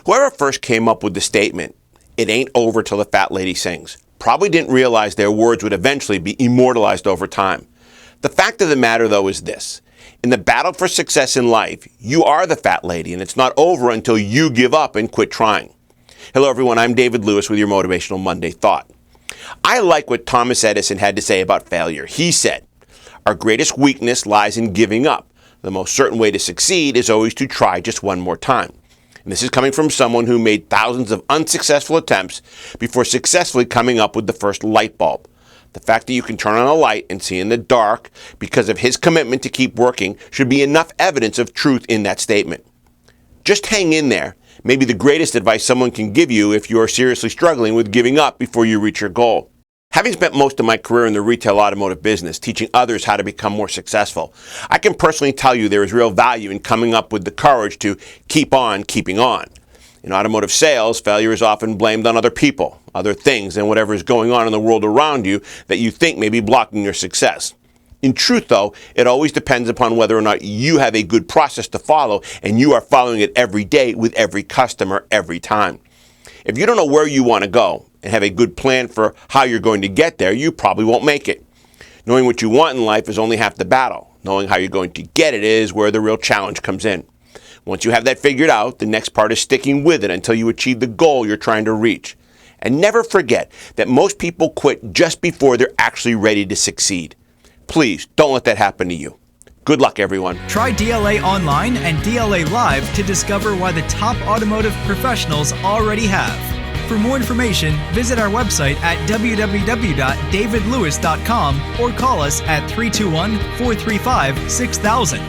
Whoever first came up with the statement, "It ain't over till the fat lady sings," probably didn't realize their words would eventually be immortalized over time. The fact of the matter, though, is this. In the battle for success in life, you are the fat lady, and it's not over until you give up and quit trying. Hello, everyone. I'm David Lewis with your Motivational Monday Thought. I like what Thomas Edison had to say about failure. He said, "Our greatest weakness lies in giving up. The most certain way to succeed is always to try just one more time." And this is coming from someone who made thousands of unsuccessful attempts before successfully coming up with the first light bulb. The fact that you can turn on a light and see in the dark because of his commitment to keep working should be enough evidence of truth in that statement. Just hang in there may be the greatest advice someone can give you if you are seriously struggling with giving up before you reach your goal. Having spent most of my career in the retail automotive business, teaching others how to become more successful, I can personally tell you there is real value in coming up with the courage to keep on keeping on. In automotive sales, failure is often blamed on other people, other things, and whatever is going on in the world around you that you think may be blocking your success. In truth, though, it always depends upon whether or not you have a good process to follow and you are following it every day with every customer every time. If you don't know where you want to go and have a good plan for how you're going to get there, you probably won't make it. Knowing what you want in life is only half the battle. Knowing how you're going to get it is where the real challenge comes in. Once you have that figured out, the next part is sticking with it until you achieve the goal you're trying to reach. And never forget that most people quit just before they're actually ready to succeed. Please don't let that happen to you. Good luck, everyone. Try DLA Online and DLA Live to discover why the top automotive professionals already have. For more information, visit our website at www.davidlewis.com or call us at 321-435-6000.